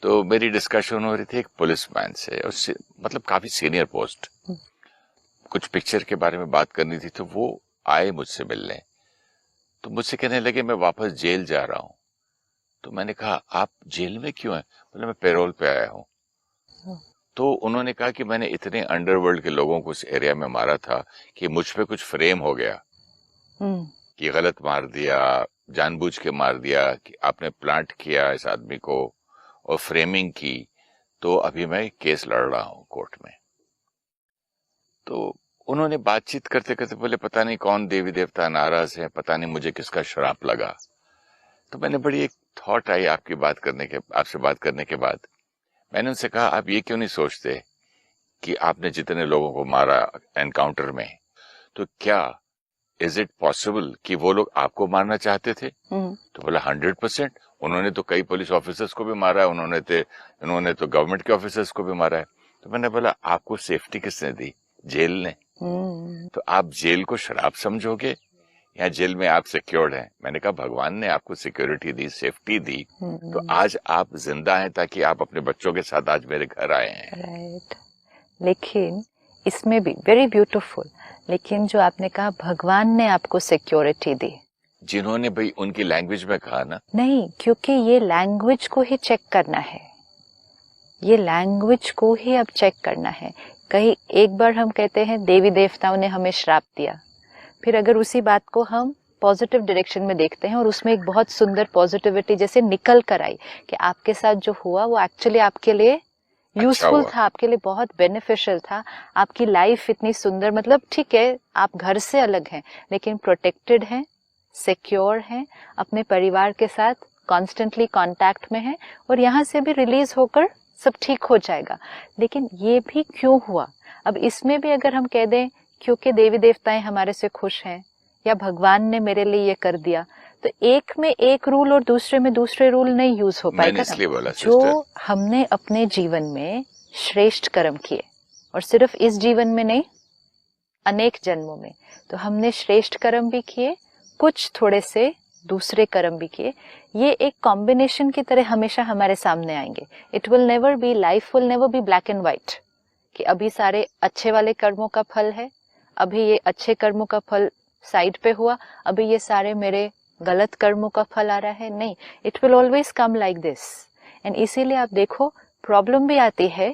तो मेरी डिस्कशन हो रही थी एक पुलिसमैन से, उससे मतलब काफी सीनियर पोस्ट, कुछ पिक्चर के बारे में बात करनी थी। तो वो आए मुझसे मिलने, तो मुझसे कहने लगे मैं वापस जेल जा रहा हूँ। तो मैंने कहा आप जेल में क्यों हैं? बोले मैं पैरोल पे आया हूँ। तो उन्होंने कहा कि मैंने इतने अंडरवर्ल्ड के लोगों को उस एरिया में मारा था कि मुझ पे कुछ फ्रेम हो गया कि गलत मार दिया, जानबूझ के मार दिया, कि आपने प्लांट किया इस आदमी को और फ्रेमिंग की। तो अभी मैं केस लड़ रहा हूँ कोर्ट में। तो उन्होंने बातचीत करते करते बोले पता नहीं कौन देवी देवता नाराज है, पता नहीं मुझे किसका श्राप लगा। तो मैंने बड़ी एक थॉट आई आपसे बात करने के बाद। मैंने उनसे कहा आप ये क्यों नहीं सोचते कि आपने जितने लोगों को मारा एनकाउंटर में, तो क्या इज इट पॉसिबल कि वो लोग आपको मारना चाहते थे? तो बोला 100%। उन्होंने तो कई पुलिस ऑफिसर्स को भी मारा है, उन्होंने तो गवर्नमेंट के ऑफिसर्स को भी मारा है। तो मैंने बोला आपको सेफ्टी किसने दी? जेल ने। तो आप जेल को शराब समझोगे या जेल में आप सिक्योर्ड हैं? मैंने कहा भगवान ने आपको सिक्योरिटी दी, सेफ्टी दी, तो आज आप जिंदा हैं ताकि आप अपने बच्चों के साथ आज मेरे घर आए हैं। राइट। लेकिन इसमें भी वेरी ब्यूटीफुल, लेकिन जो आपने कहा भगवान ने आपको सिक्योरिटी दी, जिन्होंने भाई उनकी लैंग्वेज में कहा ना, नहीं, क्योंकि ये लैंग्वेज को ही चेक करना है, ये लैंग्वेज को ही अब चेक करना है। कहीं एक बार हम कहते हैं देवी देवताओं ने हमें श्राप दिया, फिर अगर उसी बात को हम पॉजिटिव डायरेक्शन में देखते हैं और उसमें एक बहुत सुंदर पॉजिटिविटी जैसे निकल कर आई कि आपके साथ जो हुआ वो एक्चुअली आपके लिए यूजफुल था, आपके लिए बहुत बेनिफिशियल था, आपकी लाइफ इतनी सुंदर, मतलब ठीक है आप घर से अलग हैं लेकिन प्रोटेक्टेड हैं, सिक्योर हैं, अपने परिवार के साथ कॉन्स्टेंटली कांटेक्ट में हैं और यहाँ से भी रिलीज होकर सब ठीक हो जाएगा। लेकिन ये भी क्यों हुआ? अब इसमें भी अगर हम कह दें क्योंकि देवी देवताएं हमारे से खुश हैं या भगवान ने मेरे लिए ये कर दिया, तो एक में एक रूल और दूसरे में दूसरे रूल नहीं यूज हो पाएगा ना। जो हमने अपने जीवन में श्रेष्ठ कर्म किए, और सिर्फ इस जीवन में नहीं अनेक जन्मों में, तो हमने श्रेष्ठ कर्म भी किए, कुछ थोड़े से दूसरे कर्म भी किए, ये एक कॉम्बिनेशन की तरह हमेशा हमारे सामने आएंगे। It will never be, life will never be black and white कि अभी सारे अच्छे वाले कर्मों का फल है, अभी ये अच्छे कर्मों का फल साइड पे हुआ, अभी ये सारे मेरे गलत कर्मों का फल आ रहा है। नहीं, it will always come like this. And इसीलिए आप देखो प्रॉब्लम भी आती है,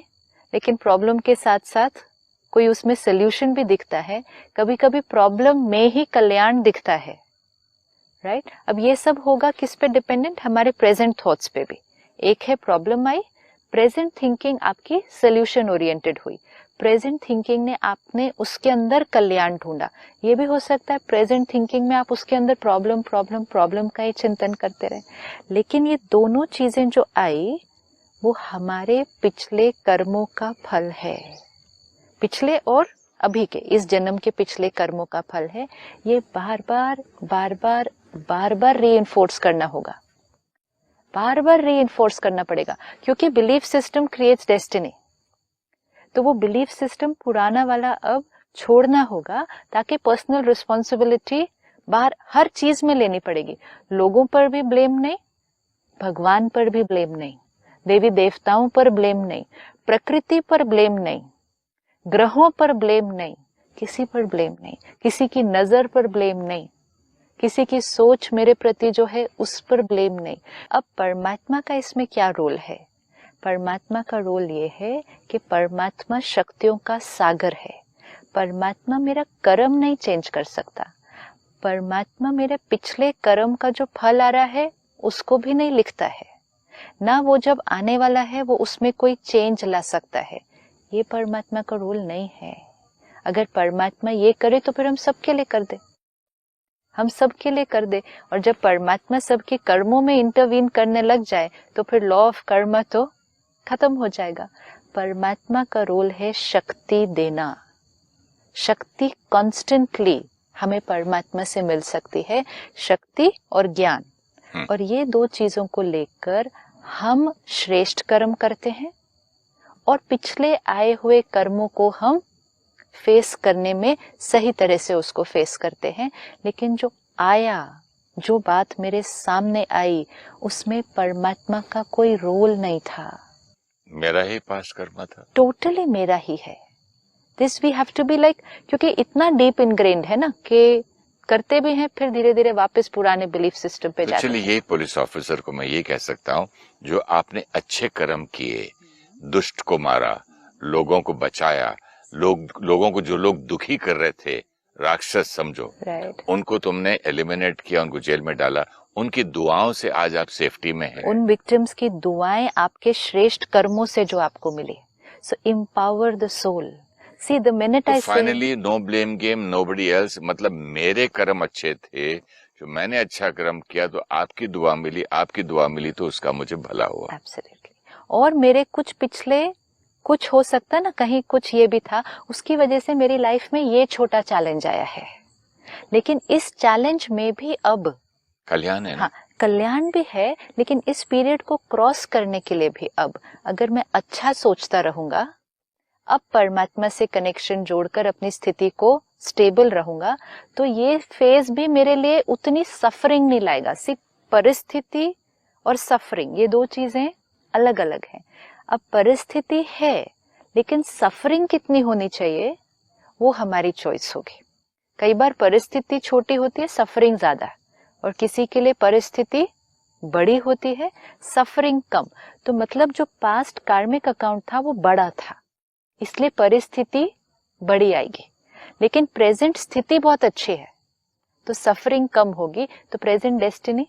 लेकिन प्रॉब्लम के साथ साथ कोई उसमें सोल्यूशन भी दिखता है, कभी कभी प्रॉब्लम में ही कल्याण दिखता है। राइट? अब ये सब होगा किस पे डिपेंडेंट? हमारे प्रेजेंट थॉट्स पे भी। एक है प्रॉब्लम आई, प्रेजेंट थिंकिंग आपकी सोल्यूशन ओरिएंटेड हुई, प्रेजेंट थिंकिंग ने आपने उसके अंदर कल्याण ढूंढा। ये भी हो सकता है प्रेजेंट थिंकिंग में आप उसके अंदर प्रॉब्लम प्रॉब्लम प्रॉब्लम का ही चिंतन करते रहे। लेकिन ये दोनों चीजें जो आई वो हमारे पिछले कर्मों का फल है, पिछले और अभी के, इस जन्म के पिछले कर्मों का फल है। ये बार बार बार बार बार बार रीइंफोर्स करना होगा, बार बार रीइंफोर्स करना पड़ेगा, क्योंकि बिलीफ सिस्टम क्रिएट्स डेस्टिनी। तो वो बिलीफ सिस्टम पुराना वाला अब छोड़ना होगा ताकि पर्सनल रिस्पॉन्सिबिलिटी बाहर हर चीज में लेनी पड़ेगी। लोगों पर भी ब्लेम नहीं, भगवान पर भी ब्लेम नहीं, देवी देवताओं पर ब्लेम नहीं, प्रकृति पर ब्लेम नहीं, ग्रहों पर ब्लेम नहीं, किसी पर ब्लेम नहीं, किसी की नजर पर ब्लेम नहीं, किसी की सोच मेरे प्रति जो है उस पर ब्लेम नहीं। अब परमात्मा का इसमें क्या रोल है? परमात्मा का रोल ये है कि परमात्मा शक्तियों का सागर है। परमात्मा मेरा कर्म नहीं चेंज कर सकता, परमात्मा मेरे पिछले कर्म का जो फल आ रहा है उसको भी नहीं लिखता है ना, वो जब आने वाला है वो उसमें कोई चेंज ला सकता है। ये परमात्मा का रोल नहीं है। अगर परमात्मा ये करे तो फिर हम सबके लिए कर दे, हम सबके लिए कर दे। और जब परमात्मा सबके कर्मों में इंटरवीन करने लग जाए तो फिर लॉ ऑफ कर्म तो खत्म हो जाएगा। परमात्मा का रोल है शक्ति देना। शक्ति कॉन्स्टेंटली हमें परमात्मा से मिल सकती है, शक्ति और ज्ञान। और ये दो चीजों को लेकर हम श्रेष्ठ कर्म करते हैं और पिछले आए हुए कर्मों को हम फेस करने में सही तरह से उसको फेस करते हैं। लेकिन जो आया जो बात मेरे सामने आई उसमें परमात्मा का कोई रोल नहीं था, मेरा ही पास्ट कर्म था, टोटली मेरा ही है। This we have to be like, क्योंकि इतना डीप इनग्रेन्ड है ना कि करते भी हैं फिर धीरे धीरे वापस पुराने बिलीफ सिस्टम पे जाते हैं। चलिए यही पुलिस ऑफिसर को मैं ये कह सकता हूँ, जो आपने अच्छे कर्म किए, दुष्ट को मारा, लोगों को बचाया, लोगों को जो लोग दुखी कर रहे थे, राक्षस समझो, उनको तुमने एलिमिनेट किया, उनको जेल में डाला, उनकी दुआओं से आज आप सेफ्टी में हैं। उन विक्टिम्स की दुआएं आपके श्रेष्ठ कर्मों से जो आपको मिली। So empower the soul. See the minute I say finally no blame game, nobody else, मतलब मेरे कर्म अच्छे थे, जो मैंने अच्छा कर्म किया तो आपकी दुआ मिली, आपकी दुआ मिली तो उसका मुझे भला हुआ। एब्सोल्युटली। और मेरे कुछ पिछले, कुछ हो सकता ना कहीं कुछ ये भी था, उसकी वजह से मेरी लाइफ में ये छोटा चैलेंज आया है, लेकिन इस चैलेंज में भी अब कल्याण है ना? हाँ, कल्याण भी है, लेकिन इस पीरियड को क्रॉस करने के लिए भी अब अगर मैं अच्छा सोचता रहूंगा, अब परमात्मा से कनेक्शन जोड़कर अपनी स्थिति को स्टेबल रहूंगा, तो ये फेज भी मेरे लिए उतनी सफरिंग नहीं लाएगा। सिर्फ परिस्थिति और सफरिंग, ये दो चीजें अलग अलग हैं। अब परिस्थिति है, लेकिन सफरिंग कितनी होनी चाहिए वो हमारी चॉइस होगी। कई बार परिस्थिति छोटी होती है, सफरिंग ज्यादा, और किसी के लिए परिस्थिति बड़ी होती है, सफरिंग कम। तो मतलब जो पास्ट कार्मिक अकाउंट था वो बड़ा था, इसलिए परिस्थिति बड़ी आएगी, लेकिन प्रेजेंट स्थिति बहुत अच्छी है तो सफरिंग कम होगी। तो प्रेजेंट डेस्टिनी,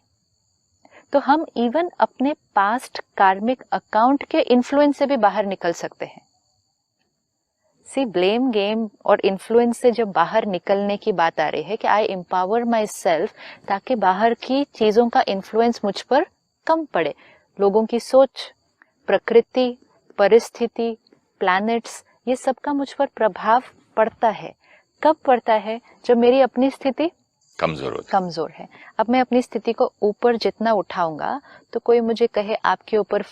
तो हम इवन अपने पास्ट कार्मिक अकाउंट के इन्फ्लुएंस से भी बाहर निकल सकते हैं। सी ब्लेम गेम और इन्फ्लुएंस से जब बाहर निकलने की बात आ रही है कि आई एम्पावर माई सेल्फ, ताकि बाहर की चीजों का इन्फ्लुएंस मुझ पर कम पड़े। लोगों की सोच, प्रकृति, परिस्थिति, प्लैनेट्स, ये सब का मुझ पर प्रभाव पड़ता है। कब पड़ता है? जब मेरी अपनी स्थिति कमजोर है। अब मैं अपनी स्थिति को ऊपर जितना उठाऊंगा तो कोई मुझे कहे आपके ऊपर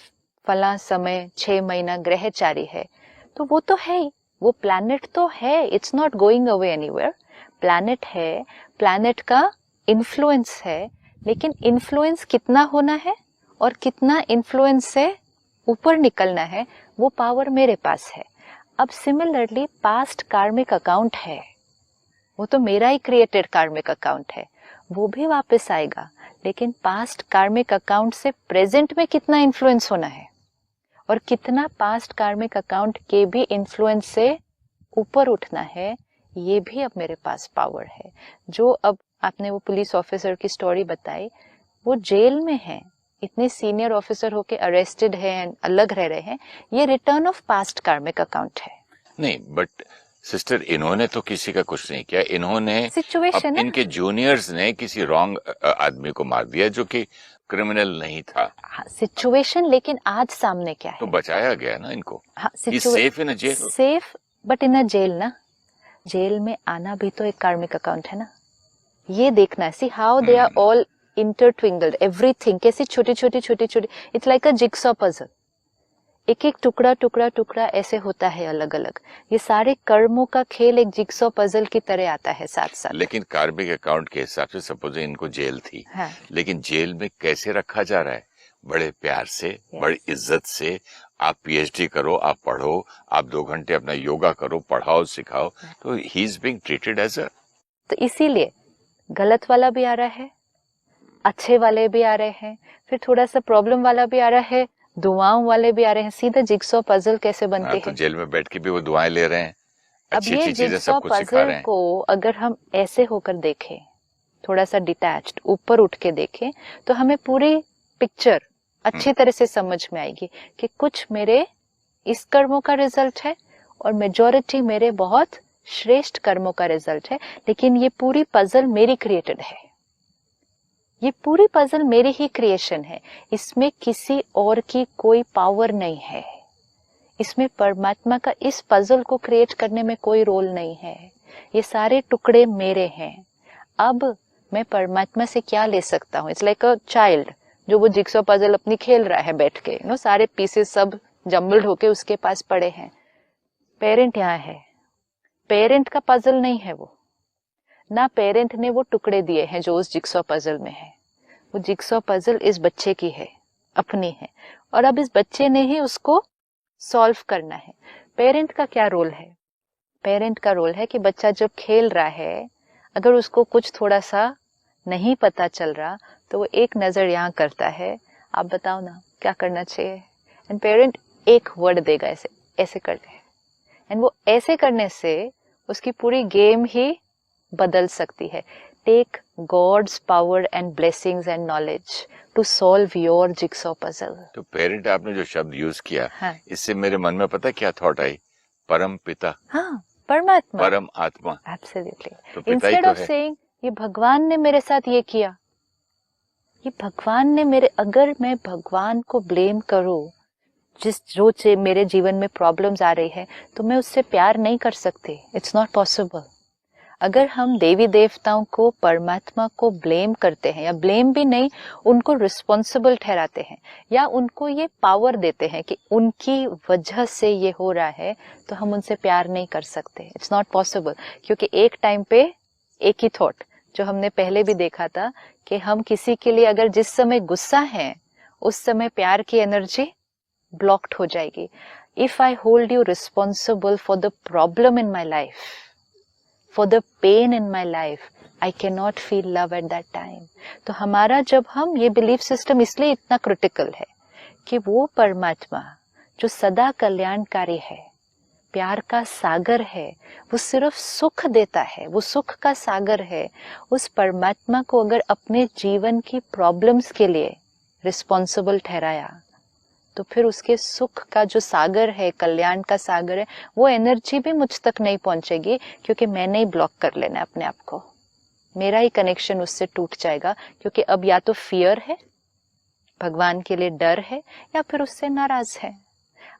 फला समय 6 महीना ग्रहचारी है, तो वो तो है ही, वो प्लैनेट तो है, it's not going away anywhere. Planet है, प्लैनेट का इन्फ्लुएंस है, लेकिन इन्फ्लुएंस कितना होना है और कितना इन्फ्लुएंस से ऊपर निकलना है, वो पावर मेरे पास है। अब सिमिलरली पास्ट कार्मिक अकाउंट है, वो तो मेरा ही क्रिएटेड कार्मिक अकाउंट है, वो भी वापस आएगा, लेकिन पास्ट कार्मिक अकाउंट से प्रेजेंट में कितना इन्फ्लुएंस होना है और कितना पास्ट कार्मिक अकाउंट के भी इन्फ्लुएंस से ऊपर उठना है, ये भी अब मेरे पास पावर है। जो अब आपने वो पुलिस ऑफिसर की स्टोरी बताई, वो जेल में है, इतने सीनियर ऑफिसर होके अरेस्टेड हैं, अलग रह रहे हैं, ये रिटर्न ऑफ पास्ट कार्मिक अकाउंट है। नहीं, बट सिस्टर, इन्होंने तो किसी का कुछ नहीं किया, इन्होंने सिचुएशन, इनके जूनियर्स ने किसी रॉन्ग आदमी को मार दिया जो कि क्रिमिनल नहीं था। सिचुएशन, लेकिन आज सामने क्या है? तो बचाया गया ना इनको। हाँ, safe in a jail, safe but in a jail ना, जेल में आना भी तो एक कार्मिक अकाउंट है ना, ये देखना है। See how they are all intertwined, everything कैसी छोटी छोटी छोटी छोटी, it's like a jigsaw puzzle, एक एक टुकड़ा टुकड़ा टुकड़ा ऐसे होता है अलग अलग। ये सारे कर्मों का खेल एक जिक्सॉ पजल की तरह आता है साथ साथ। लेकिन कार्मिक अकाउंट के हिसाब से सपोज इनको जेल थी, हाँ। लेकिन जेल में कैसे रखा जा रहा है? बड़े प्यार से, बड़ी इज्जत से। आप पीएचडी करो, आप पढ़ो, आप 2 घंटे अपना योगा करो, पढ़ाओ, सिखाओ, तो ही is being treated as a. तो इसीलिए गलत वाला भी आ रहा है, अच्छे वाले भी आ रहे हैं, फिर थोड़ा सा प्रॉब्लम वाला भी आ रहा है, दुआओं वाले भी आ रहे हैं। सीधा जिक्सॉ पजल कैसे बनते हैं? तो जेल में बैठ के भी वो दुआएं ले रहे हैं, अब ये जिक्सॉ पजल को अगर हम ऐसे होकर देखें, थोड़ा सा डिटैच्ड ऊपर उठ के देखें, तो हमें पूरी पिक्चर अच्छी तरह से समझ में आएगी कि कुछ मेरे इस कर्मों का रिजल्ट है और मेजॉरिटी मेरे बहुत श्रेष्ठ कर्मों का रिजल्ट है। लेकिन ये पूरी पजल मेरी क्रिएटेड है, ये पूरी पजल मेरी ही क्रिएशन है, इसमें किसी और की कोई पावर नहीं है, इसमें परमात्मा का इस पजल को क्रिएट करने में कोई रोल नहीं है, ये सारे टुकड़े मेरे हैं। अब मैं परमात्मा से क्या ले सकता हूँ? इट्स लाइक अ चाइल्ड जो वो जिक्सॉ पजल अपनी खेल रहा है बैठ के, नो सारे पीसेस सब जम्बल्ड होके उसके पास पड़े हैं। पेरेंट यहाँ है, पेरेंट का पजल नहीं है वो, ना पेरेंट ने वो टुकड़े दिए हैं जो उस जिक्सॉ पजल में है। वो जिक्सॉ पजल इस बच्चे की है, अपनी है, और अब इस बच्चे ने ही उसको सॉल्व करना है। पेरेंट का क्या रोल है? पेरेंट का रोल है कि बच्चा जब खेल रहा है, अगर उसको कुछ थोड़ा सा नहीं पता चल रहा तो वो एक नजर यहाँ करता है, आप बताओ ना क्या करना चाहिए, एंड पेरेंट एक वर्ड देगा, ऐसे ऐसे करते हैं, एंड वो ऐसे करने से उसकी पूरी गेम ही बदल सकती है। Take God's power and blessings and knowledge to solve your jigsaw puzzle. तो पेरेंट आपने जो शब्द यूज किया, हाँ, इससे मेरे मन में पता क्या थॉट आई? परम पिता, हाँ, परमात्मा, परम आत्मा। एब्सोल्युटली। तो पिता ही इंस्टेड तो ऑफ है। सेइंग ये भगवान ने मेरे साथ ये किया, ये भगवान ने मेरे, अगर मैं भगवान को ब्लेम करूं जिस रोज से मेरे जीवन में प्रॉब्लम्स आ रही है, तो मैं उससे प्यार नहीं कर सकती। It's not possible. अगर हम देवी देवताओं को, परमात्मा को ब्लेम करते हैं, या ब्लेम भी नहीं, उनको रिस्पॉन्सिबल ठहराते हैं, या उनको ये पावर देते हैं कि उनकी वजह से ये हो रहा है, तो हम उनसे प्यार नहीं कर सकते। It's not possible. क्योंकि एक टाइम पे एक ही थॉट जो हमने पहले भी देखा था कि हम किसी के लिए अगर जिस समय गुस्सा है, उस समय प्यार की एनर्जी ब्लॉक्ड हो जाएगी। If I hold you responsible for the problem in my life, for the pain in my life, I cannot feel love at that time. तो हमारा जब हम ये बिलीफ सिस्टम इसलिए इतना क्रिटिकल है कि वो परमात्मा जो सदा कल्याणकारी है, प्यार का सागर है, वो सिर्फ सुख देता है, वो सुख का सागर है। उस परमात्मा को अगर अपने जीवन की प्रॉब्लम्स के लिए रिस्पॉन्सिबल ठहराया, तो फिर उसके सुख का जो सागर है, कल्याण का सागर है, वो एनर्जी भी मुझ तक नहीं पहुंचेगी, क्योंकि मैंने ही ब्लॉक कर लेना अपने आप को। मेरा ही कनेक्शन उससे टूट जाएगा, क्योंकि अब या तो फियर है, भगवान के लिए डर है, या फिर उससे नाराज है।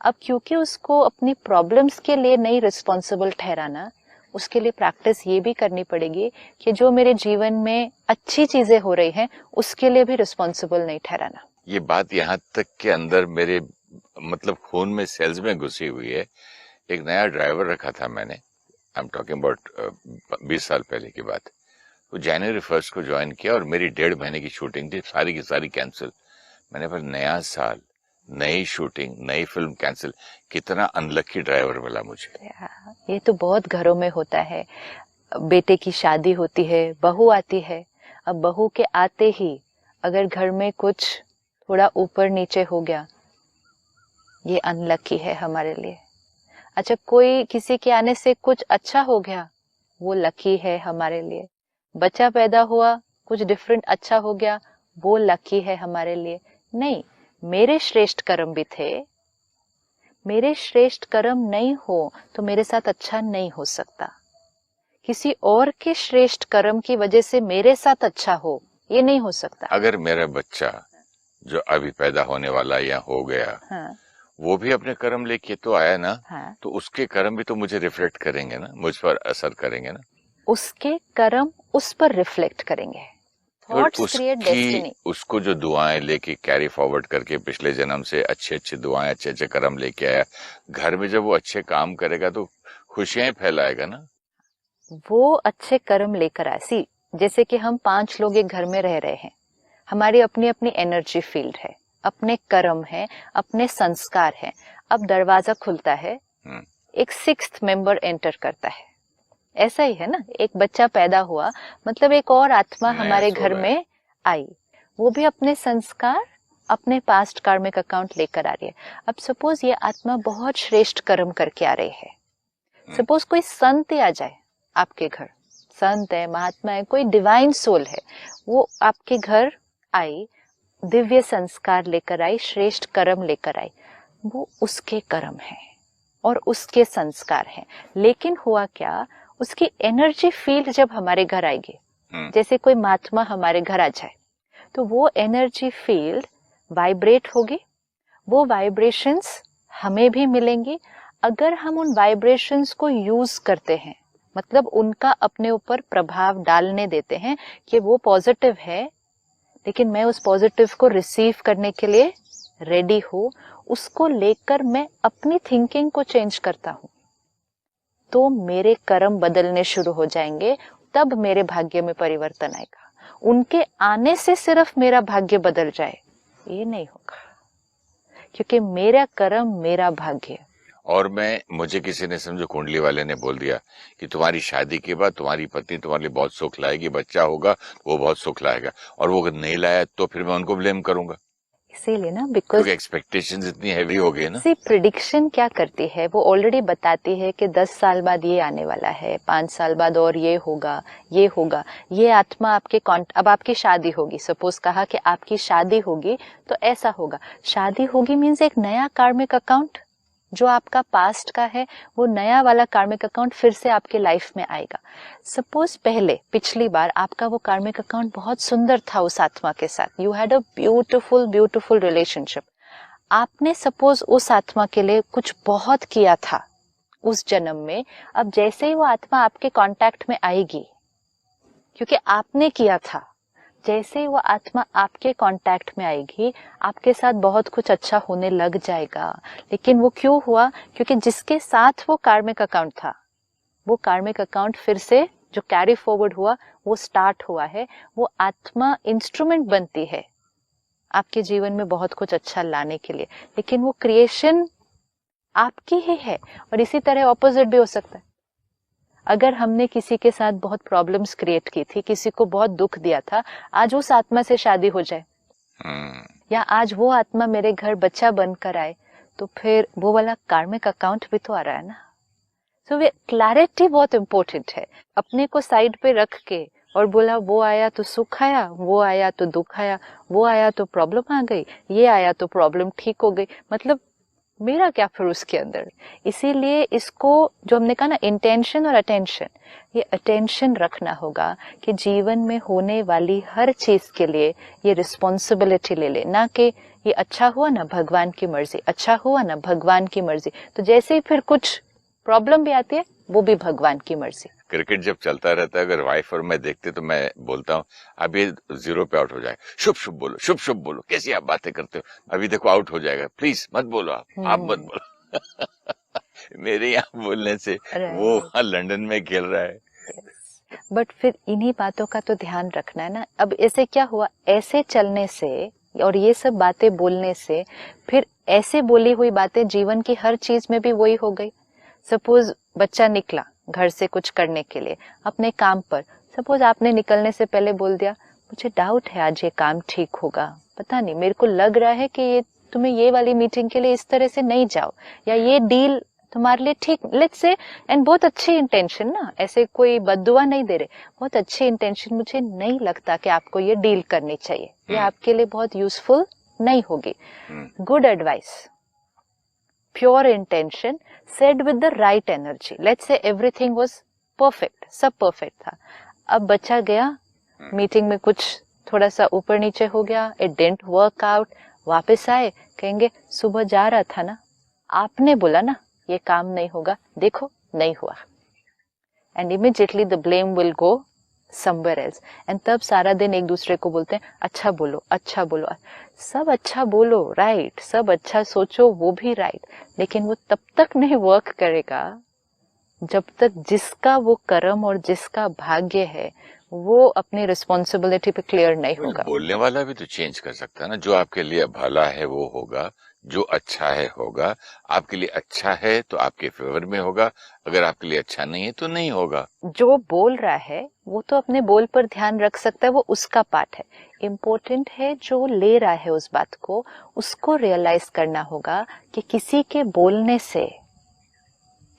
अब क्योंकि उसको अपनी प्रॉब्लम्स के लिए नहीं रिस्पॉन्सिबल ठहराना, उसके लिए प्रैक्टिस ये भी करनी पड़ेगी कि जो मेरे जीवन में अच्छी चीजें हो रही हैं, उसके लिए भी रिस्पॉन्सिबल नहीं ठहराना। ये बात यहाँ तक के अंदर मेरे मतलब खून में, सेल्स में घुसी हुई है। एक नया ड्राइवर रखा था मैंने, आई एम टॉकिंग अबाउट 20 साल पहले की बात। वो जनवरी 1 को ज्वाइन किया और मेरी 1.5 महीने की शूटिंग थी, सारी की सारी कैंसिल। मैंने फिर नया साल, नई शूटिंग, नई फिल्म कैंसिल। कितना अनलकी ड्राइवर मिला मुझे। ये तो बहुत घरों में होता है। बेटे की शादी होती है, बहू आती है, अब बहू के आते ही अगर घर में कुछ थोड़ा ऊपर नीचे हो गया, ये अनलकी है हमारे लिए। अच्छा, कोई किसी के आने से कुछ अच्छा हो गया, वो लकी है हमारे लिए। बच्चा पैदा हुआ, कुछ डिफरेंट अच्छा हो गया, वो लकी है हमारे लिए। नहीं, मेरे श्रेष्ठ कर्म भी थे, मेरे श्रेष्ठ कर्म नहीं हो तो मेरे साथ अच्छा नहीं हो सकता। किसी और के श्रेष्ठ कर्म की वजह से मेरे साथ अच्छा हो, ये नहीं हो सकता। अगर मेरा बच्चा जो अभी पैदा होने वाला या हो गया, हाँ, वो भी अपने कर्म लेके तो आया ना, हाँ, तो उसके कर्म भी तो मुझे रिफ्लेक्ट करेंगे ना, मुझ पर असर करेंगे ना। उसके कर्म उस पर रिफ्लेक्ट करेंगे। Thoughts create destiny. उसको जो दुआएं लेके कैरी फॉरवर्ड करके पिछले जन्म से अच्छे अच्छे दुआएं, अच्छे अच्छे कर्म लेके आया, घर में जब वो अच्छे काम करेगा तो खुशियां फैलाएगा ना। वो अच्छे कर्म लेकर आए। सी, जैसे कि हम 5 लोग एक घर में रह रहे हैं, हमारी अपनी अपनी एनर्जी फील्ड है, अपने कर्म है, अपने संस्कार है। अब दरवाजा खुलता है, एक 6th मेंबर एंटर करता है। ऐसा ही है ना, एक बच्चा पैदा हुआ, मतलब एक और आत्मा हमारे घर में आई, वो भी अपने संस्कार, अपने पास्ट कार्मिक अकाउंट लेकर आ रही है। अब सपोज ये आत्मा बहुत श्रेष्ठ कर्म करके आ रही है। सपोज कोई संत ही आ जाए आपके घर, संत है, महात्मा है, कोई डिवाइन सोल है, वो आपके घर आई, दिव्य संस्कार लेकर आई, श्रेष्ठ कर्म लेकर आई, वो उसके कर्म है और उसके संस्कार हैं। लेकिन हुआ क्या, उसकी एनर्जी फील्ड जब हमारे घर आएगी, जैसे कोई महात्मा हमारे घर आ जाए, तो वो एनर्जी फील्ड वाइब्रेट होगी, वो वाइब्रेशंस हमें भी मिलेंगी। अगर हम उन वाइब्रेशंस को यूज करते हैं, मतलब उनका अपने ऊपर प्रभाव डालने देते हैं कि वो पॉजिटिव है, लेकिन मैं उस पॉजिटिव को रिसीव करने के लिए रेडी हूं, उसको लेकर मैं अपनी थिंकिंग को चेंज करता हूं, तो मेरे कर्म बदलने शुरू हो जाएंगे। तब मेरे भाग्य में परिवर्तन आएगा। उनके आने से सिर्फ मेरा भाग्य बदल जाए, ये नहीं होगा, क्योंकि मेरा कर्म मेरा भाग्य। और मुझे किसी ने, समझो कुंडली वाले ने बोल दिया कि तुम्हारी शादी के बाद तुम्हारी पत्नी तुम्हारे लिए बहुत सुख लाएगी, बच्चा होगा वो बहुत सुख लाएगा, और वो अगर नहीं लाया तो फिर मैं उनको ब्लेम करूंगा। इसीलिए ना, क्योंकि बिकॉज एक्सपेक्टेशंस इतनी हैवी हो गई ना। सी प्रिडिक्शन क्या करती है, वो ऑलरेडी बताती है कि 10 साल बाद ये आने वाला है, 5 साल बाद और ये होगा, ये होगा। ये आत्मा आपके अब आपकी शादी होगी, सपोज कहा कि आपकी शादी होगी तो ऐसा होगा। शादी होगी मीन्स एक नया कार्मिक अकाउंट जो आपका पास्ट का है, वो नया वाला कार्मिक अकाउंट फिर से आपके लाइफ में आएगा। सपोज पिछली बार आपका वो कार्मिक अकाउंट बहुत सुंदर था उस आत्मा के साथ, you had a beautiful relationship. आपने सपोज उस आत्मा के लिए कुछ बहुत किया था उस जन्म में। अब जैसे ही वो आत्मा आपके कांटेक्ट में आएगी, क्योंकि आपने किया था, जैसे ही वो आत्मा आपके कांटेक्ट में आएगी, आपके साथ बहुत कुछ अच्छा होने लग जाएगा। लेकिन वो क्यों हुआ? क्योंकि जिसके साथ वो कार्मिक अकाउंट था, वो कार्मिक अकाउंट फिर से जो कैरी फॉरवर्ड हुआ, वो स्टार्ट हुआ है। वो आत्मा इंस्ट्रूमेंट बनती है आपके जीवन में बहुत कुछ अच्छा लाने के लिए, लेकिन वो क्रिएशन आपकी ही है। और इसी तरह ऑपोजिट भी हो सकता है। अगर हमने किसी के साथ बहुत प्रॉब्लम्स क्रिएट की थी, किसी को बहुत दुख दिया था, आज उस आत्मा से शादी हो जाए, या आज वो आत्मा मेरे घर बच्चा बनकर आए, तो फिर वो वाला कार्मिक अकाउंट भी तो आ रहा है ना। सो वे क्लैरिटी बहुत इंपॉर्टेंट है। अपने को साइड पे रख के और बोला वो आया तो सुख आया, वो आया तो दुख आया, वो आया तो प्रॉब्लम आ गई, ये आया तो प्रॉब्लम ठीक हो गई, मतलब मेरा क्या फिर उसके अंदर। इसीलिए इसको जो हमने कहा ना, इंटेंशन और अटेंशन, ये अटेंशन रखना होगा कि जीवन में होने वाली हर चीज के लिए ये रिस्पॉन्सिबिलिटी ले ले, ना कि ये अच्छा हुआ ना भगवान की मर्जी, अच्छा हुआ ना भगवान की मर्जी। तो जैसे ही फिर कुछ प्रॉब्लम भी आती है, वो भी भगवान की मर्जी। क्रिकेट जब चलता रहता है, अगर वाइफ और मैं देखते तो मैं बोलता हूँ अब ये 0 पे आउट हो जाए, शुभ शुभ बोलो, शुभ शुभ बोलो, कैसी आप बातें करते हो, अभी देखो आउट हो जाएगा, प्लीज मत बोलो, आप मत बोलो। मेरे यहाँ बोलने से वो वहाँ लंदन में खेल रहा है। बट फिर इन्हीं बातों का तो ध्यान रखना है ना। अब ऐसे क्या हुआ, ऐसे चलने से और ये सब बातें बोलने से फिर ऐसे बोली हुई बातें जीवन की हर चीज में भी वही हो गई। सपोज बच्चा निकला घर से कुछ करने के लिए अपने काम पर, सपोज आपने निकलने से पहले बोल दिया मुझे डाउट है आज ये काम ठीक होगा, पता नहीं, मेरे को लग रहा है कि ये तुम्हें ये वाली मीटिंग के लिए इस तरह से नहीं जाओ, या ये डील तुम्हारे लिए ठीक, लेट्स से, एंड बहुत अच्छी इंटेंशन ना, ऐसे कोई बद्दुआ नहीं दे रहे, बहुत अच्छी इंटेंशन, मुझे नहीं लगता कि आपको ये डील करनी चाहिए, ये आपके लिए बहुत यूजफुल नहीं होगी। Good advice, pure intention said with the right energy. Let's say everything was perfect, सब परफेक्ट था। अब बच्चा गया, मीटिंग में कुछ थोड़ा सा ऊपर नीचे हो गया, it didn't work out, वापस आए, कहेंगे सुबह जा रहा था ना, आपने बोला ना ये काम नहीं होगा, देखो नहीं हुआ, and immediately the blame will go somewhere else, and तब सारा दिन एक दूसरे को बोलते हैं अच्छा बोलो, अच्छा बोलो, सब अच्छा बोलो, राइट, सब अच्छा सोचो, वो भी राइट, लेकिन वो तब तक नहीं वर्क करेगा जब तक जिसका वो कर्म और जिसका भाग्य है वो अपनी रिस्पॉन्सिबिलिटी पे क्लियर नहीं होगा। बोलने वाला भी तो चेंज कर सकता है ना, जो आपके लिए भला है वो होगा, जो अच्छा है होगा, आपके लिए अच्छा है तो आपके फेवर में होगा, अगर आपके लिए अच्छा नहीं है तो नहीं होगा। जो बोल रहा है वो तो अपने बोल पर ध्यान रख सकता है, वो उसका पार्ट है। इम्पोर्टेंट है जो ले रहा है उस बात को, उसको रियलाइज करना होगा कि किसी के बोलने से,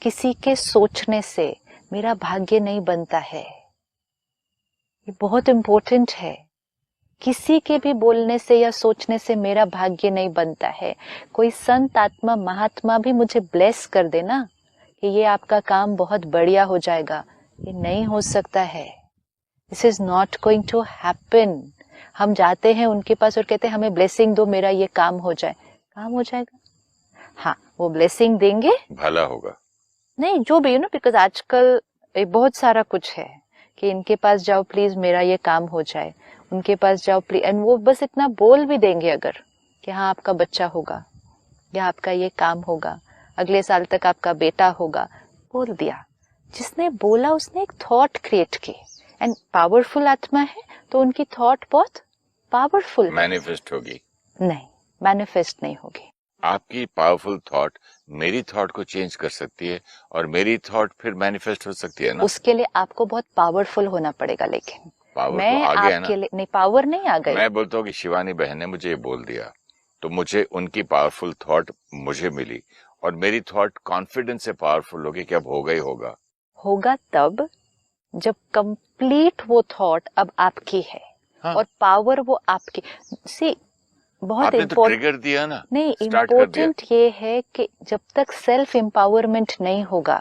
किसी के सोचने से मेरा भाग्य नहीं बनता है। ये बहुत इम्पोर्टेंट है। किसी के भी बोलने से या सोचने से मेरा भाग्य नहीं बनता है। कोई संत आत्मा महात्मा भी मुझे ब्लेस कर देना कि ये आपका काम बहुत बढ़िया हो जाएगा, ये नहीं हो सकता है। This is not going to happen. हम जाते हैं उनके पास और कहते हैं हमें ब्लेसिंग दो, मेरा ये काम हो जाए, काम हो जाएगा। हाँ, वो ब्लेसिंग देंगे, भला होगा, नहीं जो भी, बिकॉज आजकल बहुत सारा कुछ है कि इनके पास जाओ प्लीज मेरा ये काम हो जाए, उनके पास जाओ प्लीज, एंड वो बस इतना बोल भी देंगे अगर कि हाँ आपका बच्चा होगा या आपका ये काम होगा, अगले साल तक आपका बेटा होगा, बोल दिया। जिसने बोला उसने एक थॉट क्रिएट की, एंड पावरफुल आत्मा है तो उनकी थॉट बहुत पावरफुल मैनिफेस्ट होगी। नहीं, मैनिफेस्ट नहीं होगी। आपकी पावरफुल थॉट मेरी थॉट को चेंज कर सकती है और मेरी थॉट फिर मैनिफेस्ट हो सकती है ना। उसके लिए आपको बहुत पावरफुल होना पड़ेगा, लेकिन पावर मैं तो आ गया आपके ना। लिए नहीं, पावर नहीं आ गई। मैं बोलता हूँ कि शिवानी बहन ने मुझे ये बोल दिया तो मुझे उनकी पावरफुल थॉट मुझे मिली और मेरी थॉट कॉन्फिडेंस से पावरफुल होगी कि अब होगा ही होगा। होगा तब जब कंप्लीट वो थॉट अब आपकी है। हाँ। और पावर वो आपकी। सी, बहुत आपने तो इम्पोर्टेंट ट्रिगर दिया ना, नहीं, स्टार्ट कर दिया। इम्पोर्टेंट ये है कि जब तक सेल्फ एम्पावरमेंट नहीं होगा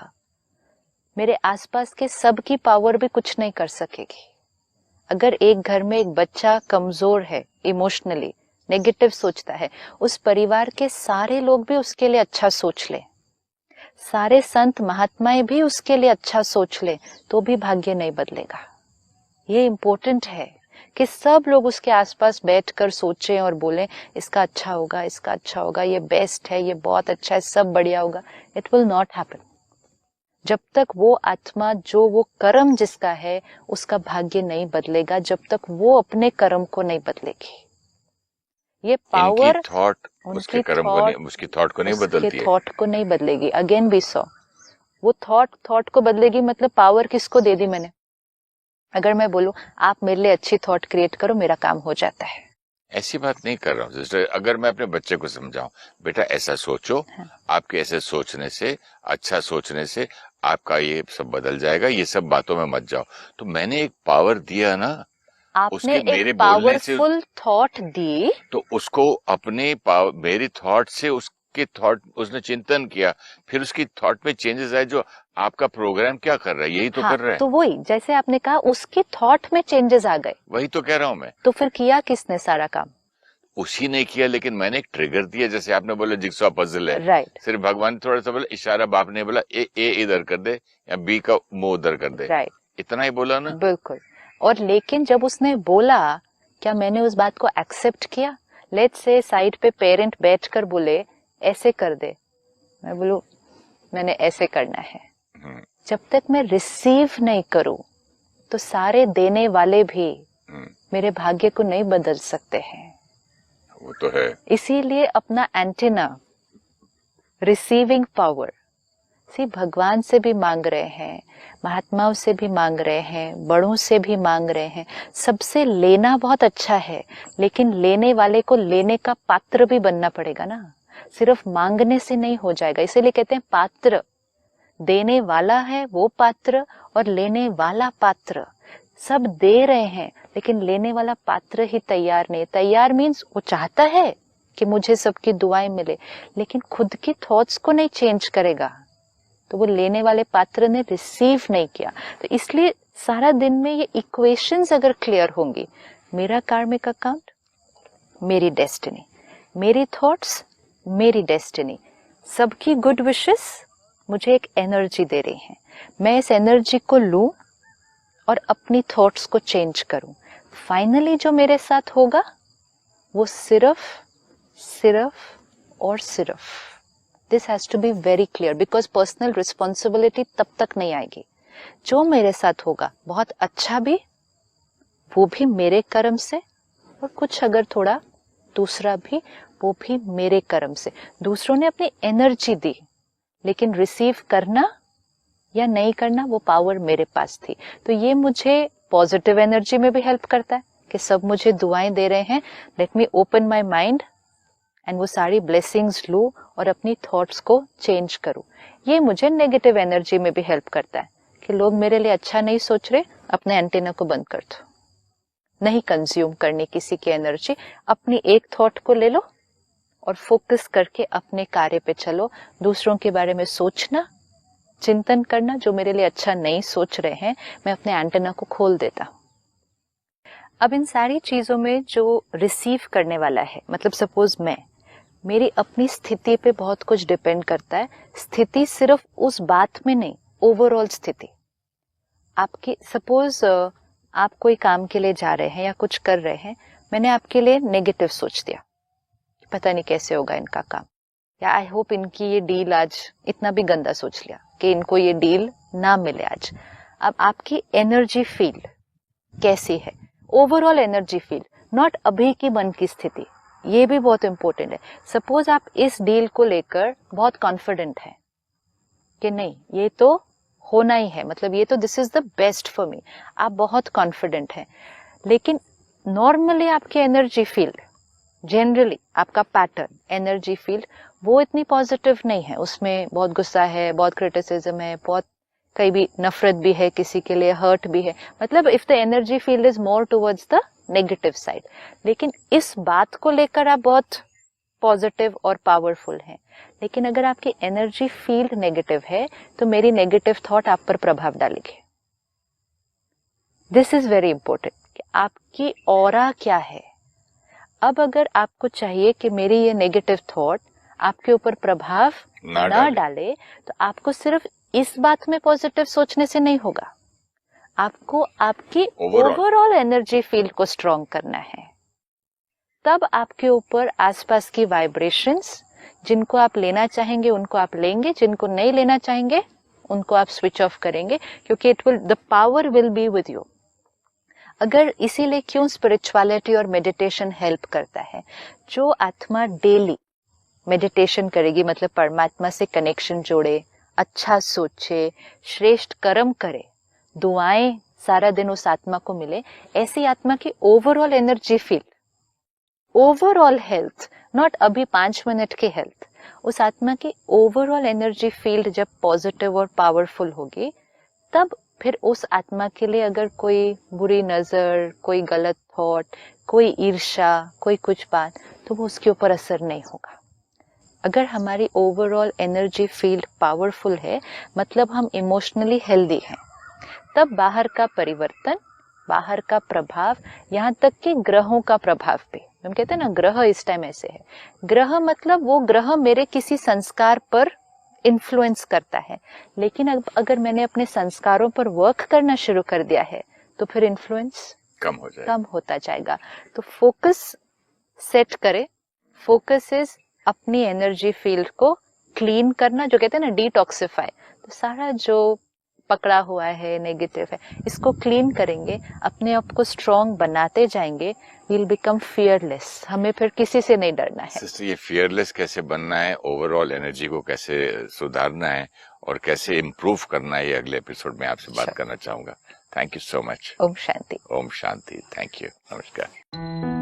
मेरे आसपास के सब की पावर भी कुछ नहीं कर सकेगी। अगर एक घर में एक बच्चा कमजोर है, इमोशनली नेगेटिव सोचता है, उस परिवार के सारे लोग भी उसके लिए अच्छा सोच ले, सारे संत महात्माएं भी उसके लिए अच्छा सोच ले, तो भी भाग्य नहीं बदलेगा। ये इम्पोर्टेंट है कि सब लोग उसके आसपास बैठकर सोचें और बोलें इसका अच्छा होगा, इसका अच्छा होगा, ये बेस्ट है, ये बहुत अच्छा है, सब बढ़िया होगा। इट विल नॉट हैपन जब तक वो आत्मा जो वो कर्म जिसका है उसका भाग्य नहीं बदलेगा, जब तक वो अपने कर्म को नहीं बदलेगी। ये पावर थॉट उसके कर्म को नहीं, उसकी थॉट को नहीं बदलती है, थॉट को नहीं बदलेगी। अगेन भी सो वो थॉट को बदलेगी, मतलब पावर किसको दे दी मैंने। अगर मैं बोलूं आप मेरे लिए अच्छी थॉट क्रिएट करो, मेरा काम हो जाता है। ऐसी बात नहीं कर रहा हूँ सिस्टर। अगर मैं अपने बच्चे को समझाऊं बेटा ऐसा सोचो, हाँ। आपके ऐसे सोचने से, अच्छा सोचने से आपका ये सब बदल जाएगा, ये सब बातों में मत जाओ, तो मैंने एक पावर दिया ना, आपने उसके मेरे एक बोलने से पावरफुल थॉट दी, तो उसको अपने मेरी थॉट से उसके थॉट उसने चिंतन किया, फिर उसकी थॉट में चेंजेस आए। जो आपका प्रोग्राम क्या कर रहा है यही तो हाँ, कर रहा है। तो वही जैसे आपने कहा उसके थॉट में चेंजेस आ गए, वही तो कह रहा हूं मैं। तो फिर किया किसने सारा काम? उसी ने किया, लेकिन मैंने एक ट्रिगर दिया। जैसे आपने बोला जिक्सॉ पजल है, राइट, सिर्फ भगवान ने थोड़ा सा बोला, इशारा बाप ने बोला ए इधर कर दे या बी का मुंह उधर कर दे, राइट, इतना ही बोला ना। बिल्कुल। और लेकिन जब उसने बोला, क्या मैंने उस बात को एक्सेप्ट किया? लेट्स से साइड पे पेरेंट बैठकर बोले ऐसे कर दे, मैं बोलूं मैंने ऐसे करना है। जब तक मैं रिसीव नहीं करूं तो सारे देने वाले भी मेरे भाग्य को नहीं बदल सकते हैं। वो तो है। इसीलिए अपना एंटेना, रिसीविंग पावर, भगवान से भी मांग रहे हैं, महात्माओं से भी मांग रहे हैं, बड़ों से भी मांग रहे हैं। सबसे लेना बहुत अच्छा है, लेकिन लेने वाले को लेने का पात्र भी बनना पड़ेगा ना। सिर्फ मांगने से नहीं हो जाएगा। इसीलिए कहते हैं पात्र, देने वाला है वो पात्र और लेने वाला पात्र। सब दे रहे हैं लेकिन लेने वाला पात्र ही तैयार नहीं। तैयार मीन्स वो चाहता है कि मुझे सबकी दुआएं मिले, लेकिन खुद की थॉट्स को नहीं चेंज करेगा, तो वो लेने वाले पात्र ने रिसीव नहीं किया। तो इसलिए सारा दिन में ये इक्वेशंस अगर क्लियर होंगी, मेरा कार्मिक अकाउंट, मेरी डेस्टिनी, मेरी थॉट्स, मेरी डेस्टिनी, सबकी गुड विशेस मुझे एक एनर्जी दे रही हैं। मैं इस एनर्जी को लूं और अपनी थॉट्स को चेंज करूं। फाइनली जो मेरे साथ होगा वो सिर्फ और सिर्फ, this has to be very clear, because personal responsibility तब तक नहीं आएगी। जो मेरे साथ होगा बहुत अच्छा भी, वो भी मेरे कर्म से, और कुछ अगर थोड़ा दूसरा भी, वो भी मेरे कर्म से। दूसरों ने अपनी एनर्जी दी, लेकिन रिसीव करना या नहीं करना वो पावर मेरे पास थी। तो ये मुझे पॉजिटिव एनर्जी में भी हेल्प करता है कि सब मुझे दुआएं दे रहे हैं, let me open my mind and वो सारी ब्लेसिंग्स लूं और अपनी थॉट्स को चेंज करूं। ये मुझे नेगेटिव एनर्जी में भी हेल्प करता है कि लोग मेरे लिए अच्छा नहीं सोच रहे, अपने एंटेना को बंद कर दो, नहीं कंज्यूम करनी किसी की एनर्जी। अपनी एक थॉट को ले लो और फोकस करके अपने कार्य पे चलो। दूसरों के बारे में सोचना, चिंतन करना, जो मेरे लिए अच्छा नहीं सोच रहे हैं, मैं अपने एंटेना को खोल देता हूं। अब इन सारी चीजों में जो रिसीव करने वाला है, मतलब सपोज मेरी अपनी स्थिति पे बहुत कुछ डिपेंड करता है। स्थिति सिर्फ उस बात में नहीं, ओवरऑल स्थिति आपकी। सपोज आप कोई काम के लिए जा रहे हैं या कुछ कर रहे हैं, मैंने आपके लिए नेगेटिव सोच दिया, पता नहीं कैसे होगा इनका काम, या आई होप इनकी ये डील आज, इतना भी गंदा सोच लिया कि इनको ये डील ना मिले आज। अब आपकी एनर्जी फील्ड कैसी है, ओवरऑल एनर्जी फील्ड, नॉट अभी की मन की स्थिति। ये भी बहुत इंपॉर्टेंट है। सपोज आप इस डील को लेकर बहुत कॉन्फिडेंट हैं कि नहीं ये तो होना ही है, मतलब ये तो this is the best for me, आप बहुत कॉन्फिडेंट हैं, लेकिन नॉर्मली आपकी एनर्जी फील्ड, जनरली आपका पैटर्न एनर्जी फील्ड वो इतनी पॉजिटिव नहीं है, उसमें बहुत गुस्सा है, बहुत क्रिटिसिज्म है, बहुत कई भी नफरत भी है, किसी के लिए हर्ट भी है, मतलब if the energy field is more towards the negative side. लेकिन इस बात को लेकर आप बहुत पॉजिटिव और पावरफुल हैं, लेकिन अगर आपकी एनर्जी फील्ड नेगेटिव है तो मेरी नेगेटिव थॉट आप पर प्रभाव डालेगी। दिस इज वेरी इंपॉर्टेंट कि आपकी ऑरा क्या है। अब अगर आपको चाहिए कि मेरी ये नेगेटिव थॉट आपके ऊपर प्रभाव न डाले तो आपको सिर्फ इस बात में पॉजिटिव सोचने से नहीं होगा, आपको आपकी ओवरऑल एनर्जी फील्ड को स्ट्रॉन्ग करना है। तब आपके ऊपर आसपास की वाइब्रेशंस, जिनको आप लेना चाहेंगे उनको आप लेंगे, जिनको नहीं लेना चाहेंगे उनको आप स्विच ऑफ करेंगे, क्योंकि it will, the power will be with you. अगर इसीलिए क्यों स्पिरिचुअलिटी और मेडिटेशन हेल्प करता है, जो आत्मा डेली मेडिटेशन करेगी, मतलब परमात्मा से कनेक्शन जोड़े, अच्छा सोचे, श्रेष्ठ कर्म करे, दुआएं सारा दिन उस आत्मा को मिले, ऐसी आत्मा की overall energy field, overall health, not अभी 5 मिनट की हेल्थ, उस आत्मा की ओवरऑल एनर्जी फील्ड जब पॉजिटिव और पावरफुल होगी, तब फिर उस आत्मा के लिए अगर कोई बुरी नजर, कोई गलत थॉट, कोई ईर्ष्या, कोई कुछ बात, तो वो उसके ऊपर असर नहीं होगा। अगर हमारी ओवरऑल एनर्जी फील्ड पावरफुल है, मतलब हम इमोशनली हेल्दी हैं, तब बाहर का परिवर्तन, बाहर का प्रभाव, यहाँ तक कि ग्रहों का प्रभाव भी, हम कहते हैं ना ग्रह इस टाइम ऐसे है, ग्रह मतलब वो ग्रह मेरे किसी संस्कार पर इन्फ्लुएंस करता है, लेकिन अब अगर मैंने अपने संस्कारों पर वर्क करना शुरू कर दिया है तो फिर इन्फ्लुएंस कम होता जाएगा। तो फोकस सेट करे, फोकस इज अपनी एनर्जी फील्ड को क्लीन करना, जो कहते हैं ना डिटॉक्सिफाई, तो सारा जो पकड़ा हुआ है नेगेटिव है इसको क्लीन करेंगे, अपने आप को स्ट्रॉन्ग बनाते जाएंगे, विल बिकम फियरलेस, हमें फिर किसी से नहीं डरना है। सिस्टर, ये फियरलेस कैसे बनना है, ओवरऑल एनर्जी को कैसे सुधारना है और कैसे इम्प्रूव करना है, ये अगले एपिसोड में आपसे बात करना चाहूंगा। Thank you so much. ओम शांति। ओम शांति। Thank you. नमस्कार।